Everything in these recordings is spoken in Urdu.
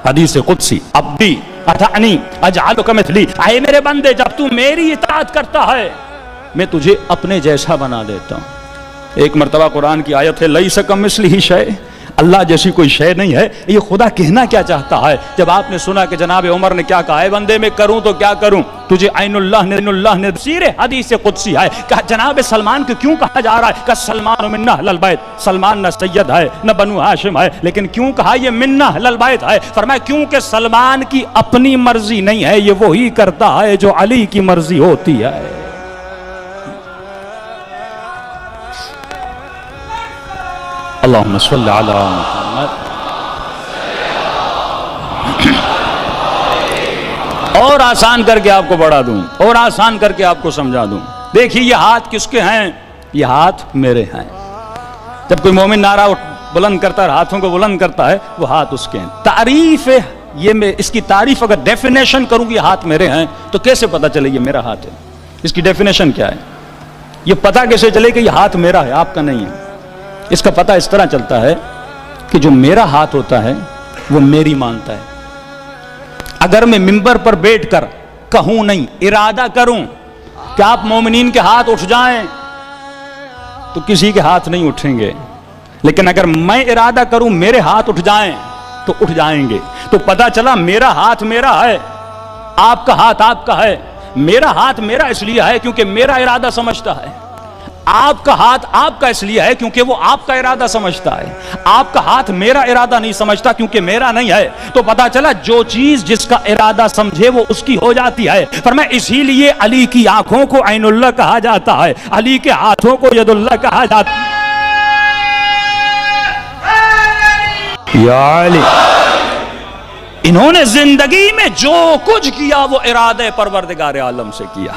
حدیث قدسی عبدی اطعنی اجعلک مثلی، اے میرے بندے جب تو میری اطاعت کرتا ہے میں تجھے اپنے جیسا بنا دیتا ہوں۔ ایک مرتبہ قرآن کی آیت ہے لیس کمثلہ شیء، اللہ جیسی کوئی شے نہیں ہے۔ یہ خدا کہنا کیا چاہتا ہے؟ جب آپ نے سنا کہ جناب عمر نے کیا کہا، اے بندے میں کروں تو کیا کروں، تجھے عین اللہ نے تفسیر حدیث قدسی ہے کہ جناب سلمان کو کیوں کہا جا رہا ہے کہ سلمان منا اہل البیت، سلمان نہ سید ہے نہ بنو ہاشم ہے، لیکن کیوں کہا یہ منا اہل البیت ہے؟ فرمایا کیونکہ سلمان کی اپنی مرضی نہیں ہے، یہ وہی کرتا ہے جو علی کی مرضی ہوتی ہے۔ اللہم صلی علی محمد۔ اور آسان کر کے آپ کو بڑھا دوں، اور آسان کر کے آپ کو سمجھا دوں۔ دیکھیے یہ ہاتھ کس کے ہیں؟ یہ ہاتھ میرے ہیں۔ جب کوئی مومن نعرہ بلند کرتا ہے، ہاتھوں کو بلند کرتا ہے، وہ ہاتھ اس کے ہیں۔ تعریف یہ میں اس کی تعریف اگر ڈیفینیشن کروں کہ یہ ہاتھ میرے ہیں تو کیسے پتا چلے یہ میرا ہاتھ ہے؟ اس کی ڈیفینیشن کیا ہے؟ یہ پتا کیسے چلے کہ یہ ہاتھ میرا ہے، آپ کا نہیں ہے؟ اس کا پتہ اس طرح چلتا ہے کہ جو میرا ہاتھ ہوتا ہے وہ میری مانتا ہے۔ اگر میں منبر پر بیٹھ کر کہوں نہیں، ارادہ کروں کہ آپ مومنین کے ہاتھ اٹھ جائیں تو کسی کے ہاتھ نہیں اٹھیں گے، لیکن اگر میں ارادہ کروں میرے ہاتھ اٹھ جائیں تو اٹھ جائیں گے۔ تو پتہ چلا میرا ہاتھ میرا ہے، آپ کا ہاتھ آپ کا ہے۔ میرا ہاتھ میرا اس لیے ہے کیونکہ میرا ارادہ سمجھتا ہے، آپ کا ہاتھ آپ کا اس لیے ہے کیونکہ وہ آپ کا ارادہ سمجھتا ہے۔ آپ کا ہاتھ میرا ارادہ نہیں سمجھتا کیونکہ میرا نہیں ہے۔ تو پتا چلا جو چیز جس کا ارادہ سمجھے وہ اس کی ہو جاتی ہے۔ فرمایا اسی لیے علی کی آنکھوں کو عین اللہ کہا جاتا ہے، علی کے ہاتھوں کو ید اللہ کہا جاتا ہے۔ یا علی، انہوں نے زندگی میں جو کچھ کیا وہ ارادہ پروردگار عالم سے کیا۔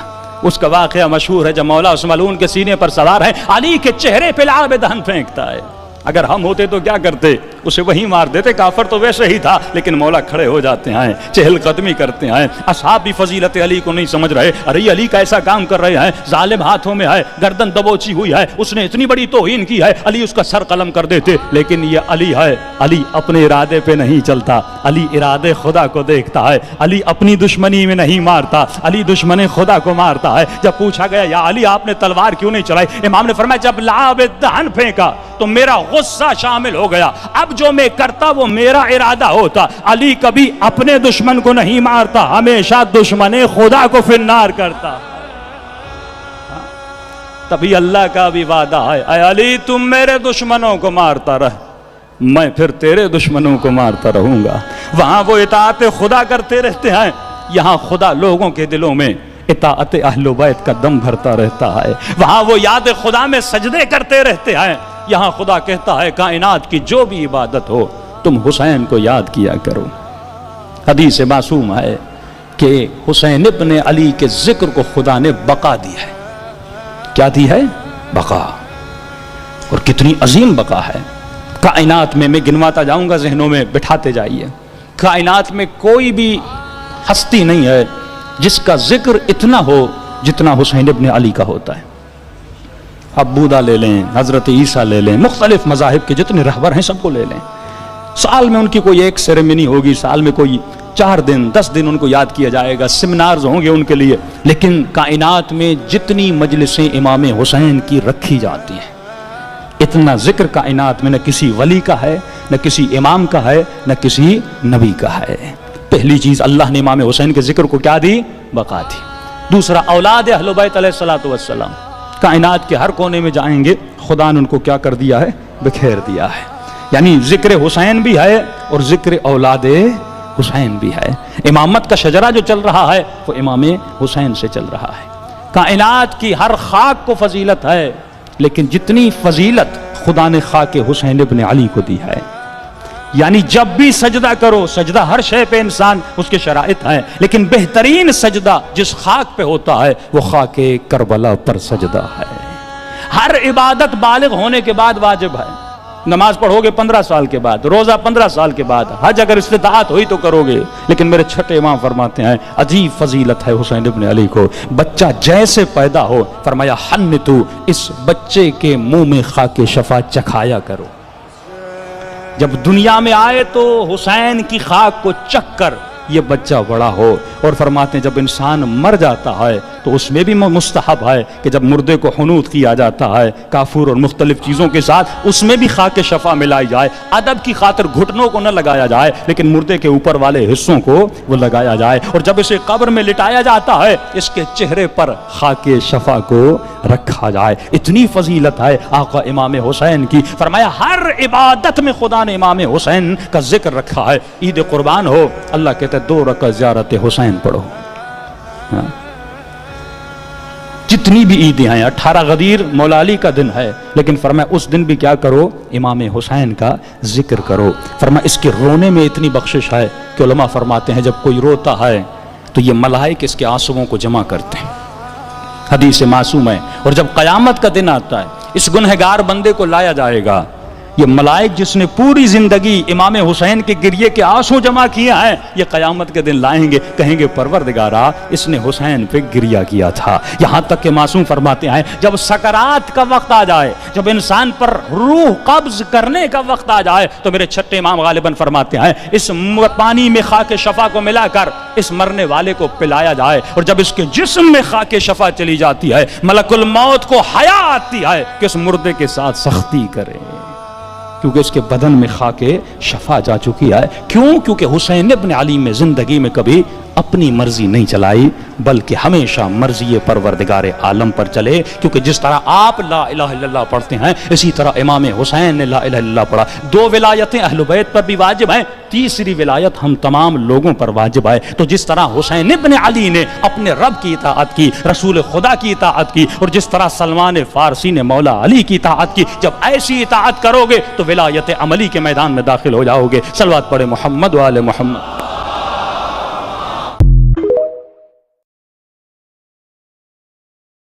اس کا واقعہ مشہور ہے جب مولا اس ملعون کے سینے پر سوار ہے، علی کے چہرے پہ لعاب دہن پھینکتا ہے۔ اگر ہم ہوتے تو کیا کرتے؟ اسے وہیں مار دیتے، کافر تو ویسے ہی تھا، لیکن مولا کھڑے ہو جاتے ہیں، چہل قدمی کرتے ہیں۔ اصحاب بھی فضیلت علی کو نہیں سمجھ رہے، ارے علی کا ایسا کام کر رہے ہیں، ظالم ہاتھوں میں ہے، گردن دبوچی ہوئی ہے، اس نے اتنی بڑی توہین کی ہے، علی اس کا سر قلم کر دیتے۔ لیکن یہ علی ہے، علی اپنے ارادے پہ نہیں چلتا، علی ارادے خدا کو دیکھتا ہے، علی اپنی دشمنی میں نہیں مارتا، علی دشمن خدا کو مارتا ہے۔ جب پوچھا گیا یا علی آپ نے تلوار کیوں نہیں چلائی، امام نے فرمایا جب لعاب دہن پھینکا تو میرا غصہ شامل ہو گیا، اب جو میں کرتا وہ میرا ارادہ ہوتا۔ علی کبھی اپنے دشمن کو نہیں مارتا، ہمیشہ دشمن خدا کو فی النار کرتا۔ تبھی اللہ کا بھی وعدہ ہے، اے علی تم میرے دشمنوں کو مارتا رہ، میں پھر تیرے دشمنوں کو مارتا رہوں گا۔ وہاں وہ اطاعت خدا کرتے رہتے ہیں، یہاں خدا لوگوں کے دلوں میں اطاعت اہل بیت کا دم بھرتا رہتا ہے۔ وہاں وہ یاد خدا میں سجدے کرتے رہتے ہیں، یہاں خدا کہتا ہے کائنات کی جو بھی عبادت ہو تم حسین کو یاد کیا کرو۔ حدیث معصوم ہے کہ حسین ابن علی کے ذکر کو خدا نے بقا دی ہے۔ کیا دی ہے؟ بقا۔ اور کتنی عظیم بقا ہے۔ کائنات میں گنواتا جاؤں گا، ذہنوں میں بٹھاتے جائیے، کائنات میں کوئی بھی ہستی نہیں ہے جس کا ذکر اتنا ہو جتنا حسین ابن علی کا ہوتا ہے۔ اب بودا لے لیں، حضرت عیسیٰ لے لیں، مختلف مذاہب کے جتنے رہبر ہیں سب کو لے لیں، سال میں ان کی کوئی ایک سیریمنی ہوگی، سال میں کوئی 4 دن 10 دن ان کو یاد کیا جائے گا، سیمینارز ہوں گے ان کے لیے، لیکن کائنات میں جتنی مجلسیں امام حسین کی رکھی جاتی ہیں اتنا ذکر کائنات میں نہ کسی ولی کا ہے، نہ کسی امام کا ہے، نہ کسی نبی کا ہے۔ پہلی چیز اللہ نے امام حسین کے ذکر کو کیا دی؟ بقا دی۔ دوسرا اولاد اہل بیت علیہ الصلوۃ والسلام کائنات کے ہر کونے میں جائیں گے، خدا نے ان کو کیا کر دیا ہے؟ بکھیر دیا ہے۔ یعنی ذکر حسین بھی ہے اور ذکر اولاد حسین بھی ہے۔ امامت کا شجرہ جو چل رہا ہے وہ امام حسین سے چل رہا ہے۔ کائنات کی ہر خاک کو فضیلت ہے، لیکن جتنی فضیلت خدا نے خاک حسین ابن علی کو دی ہے۔ یعنی جب بھی سجدہ کرو، سجدہ ہر شے پہ انسان اس کے شرائط ہیں، لیکن بہترین سجدہ جس خاک پہ ہوتا ہے وہ خاک کربلا پر سجدہ ہے۔ ہر عبادت بالغ ہونے کے بعد واجب ہے۔ نماز پڑھو گے 15 سال کے بعد، روزہ 15 سال کے بعد، حج اگر استطاعت ہوئی تو کرو گے، لیکن میرے چھٹے امام فرماتے ہیں عجیب فضیلت ہے حسین ابن علی کو۔ بچہ جیسے پیدا ہو فرمایا حنتو، اس بچے کے منہ میں خاک شفا چکھایا کرو۔ جب دنیا میں آئے تو حسین کی خاک کو چکھ کر یہ بچہ بڑا ہو. اور فرماتے ہیں جب انسان مر جاتا ہے تو اس میں بھی مستحب ہے کہ جب مردے کو حنوط کیا جاتا ہے کافور اور مختلف چیزوں کے ساتھ، اس میں بھی خاک شفا ملائی جائے. ادب کی خاطر گھٹنوں کو نہ لگایا جائے لیکن مردے کے اوپر والے حصوں کو وہ لگایا جائے. اور جب اسے قبر میں لٹایا جاتا ہے اس کے چہرے پر خاک شفا کو رکھا جائے. اتنی فضیلت ہے آقا امام حسین کی. فرمایا ہر عبادت میں خدا نے امام حسین کا ذکر رکھا ہے. عید قربان ہو، اللہ کہتے 2 رکعت زیارت حسین پڑھو. جتنی بھی عیدیں ہیں، 18 غدیر مولا علی کا دن ہے، لیکن فرمایا اس دن بھی کیا کرو؟ امام حسین کا ذکر کرو. فرمایا اس کے رونے میں اتنی بخشش ہے کہ علماء فرماتے ہیں جب کوئی روتا ہے تو یہ ملائکہ اس کے آنسوؤں کو جمع کرتے ہیں. حدیث معصوم ہے. اور جب قیامت کا دن آتا ہے اس گنہگار بندے کو لایا جائے گا. یہ ملائک جس نے پوری زندگی امام حسین کے گریے کے آنسو جمع کیا ہے، یہ قیامت کے دن لائیں گے، کہیں گے پروردگارا اس نے حسین پہ گریہ کیا تھا. یہاں تک کہ معصوم فرماتے ہیں جب سکرات کا وقت آ جائے، جب انسان پر روح قبض کرنے کا وقت آ جائے تو میرے چھٹے امام غالباً فرماتے ہیں اس پانی میں خاک شفا کو ملا کر اس مرنے والے کو پلایا جائے. اور جب اس کے جسم میں خاک شفا چلی جاتی ہے ملک الموت کو حیا آتی ہے کہ اس مردے کے ساتھ سختی کرے، کیونکہ اس کے بدن میں خاک شفا جا چکی ہے. کیوں؟ کیونکہ حسین ابن علی میں زندگی میں کبھی اپنی مرضی نہیں چلائی بلکہ ہمیشہ مرضی پروردگار عالم پر چلے. کیونکہ جس طرح آپ لا الہ الا اللہ پڑھتے ہیں اسی طرح امام حسین نے لا الہ الا اللہ پڑھا. 2 ولایتیں اہل بیت پر بھی واجب ہیں، تیسری ولایت ہم تمام لوگوں پر واجب ہے. تو جس طرح حسین ابن علی نے اپنے رب کی اطاعت کی، رسول خدا کی اطاعت کی، اور جس طرح سلمان فارسی نے مولا علی کی اطاعت کی، جب ایسی اطاعت کرو گے تو ولایت عملی کے میدان میں داخل ہو جاؤ گے. صلوات پڑھے محمد و آل محمد.